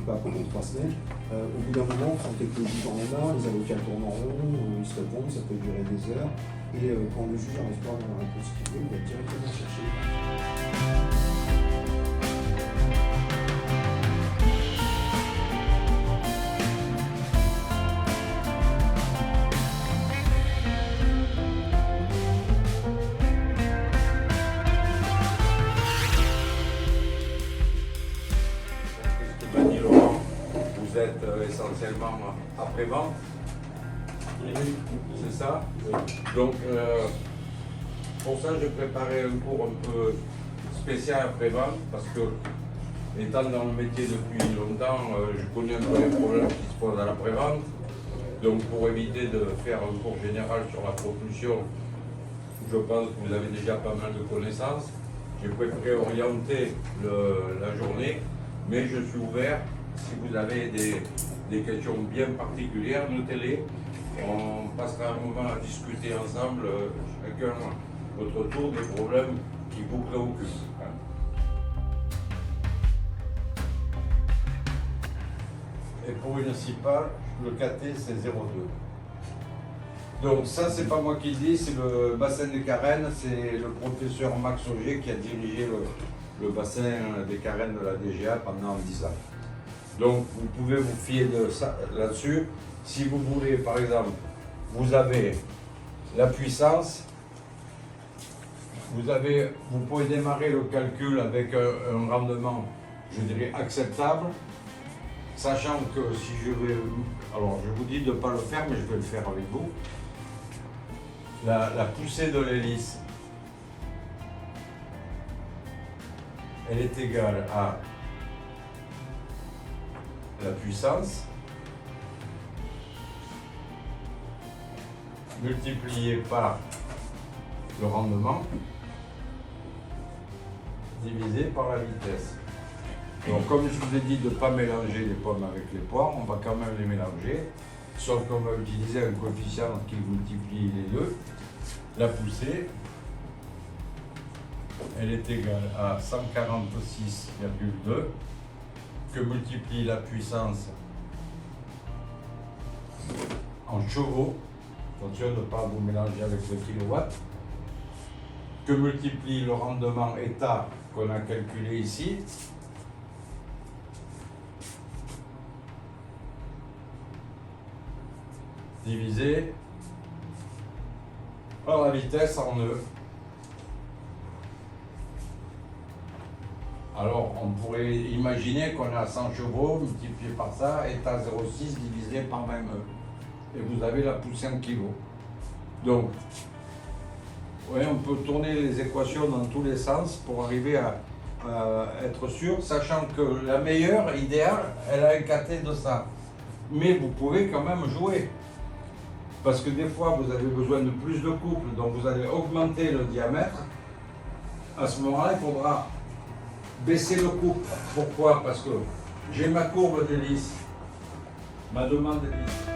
pas pendant 3 semaines. Au bout d'un moment, quand quelques juges en ont, les avocats tournent en rond, ils se répondent, ça peut durer des heures. Et quand le juge n'arrive pas à avoir la réponse qu'il veut, il va directement chercher. Dit Laurent, vous êtes essentiellement après-vente, c'est ça? Oui. Donc, pour ça, j'ai préparé un cours un peu spécial après-vente, parce que, étant dans le métier depuis longtemps, je connais un peu les problèmes qui se posent à l'après-vente. Donc, pour éviter de faire un cours général sur la propulsion, je pense que vous avez déjà pas mal de connaissances. J'ai préféré orienter la journée. Mais je suis ouvert, si vous avez des questions bien particulières, notez-les. On passera un moment à discuter ensemble, chacun à votre tour, des problèmes qui vous préoccupent. Et pour une CIPA, le KT c'est 0,2. Donc ça, c'est pas moi qui le dis, c'est le bassin des Carennes, c'est le professeur Max Auger qui a dirigé le bassin des Carennes de la DGA pendant 10 ans. Donc vous pouvez vous fier de ça là-dessus. Si vous voulez, par exemple, vous avez la puissance, vous pouvez démarrer le calcul avec un rendement, je dirais, acceptable, sachant que si je vais, alors je vous dis de ne pas le faire, mais je vais le faire avec vous. La poussée de l'hélice, elle est égale à la puissance multipliée par le rendement divisé par la vitesse. Donc comme je vous ai dit de ne pas mélanger les pommes avec les poires, on va quand même les mélanger, sauf qu'on va utiliser un coefficient qui multiplie les deux. La poussée, elle est égale à 146,2 que multiplie la puissance en chevaux, attention de ne pas vous mélanger avec le kilowatt, que multiplie le rendement état qu'on a calculé ici, divisé par la vitesse en E. Alors, on pourrait imaginer qu'on a 100 chevaux multiplié par ça, est à 0,6 divisé par 20 E. Et vous avez la poussée en kilo. Donc, ouais, on peut tourner les équations dans tous les sens pour arriver à être sûr, sachant que la meilleure, idéale, elle a un KT de ça. Mais vous pouvez quand même jouer. Parce que des fois, vous avez besoin de plus de couple, donc vous allez augmenter le diamètre. À ce moment-là, il faudra baisser le couple. Pourquoi? Parce que j'ai ma courbe d'hélice, ma demande d'hélice.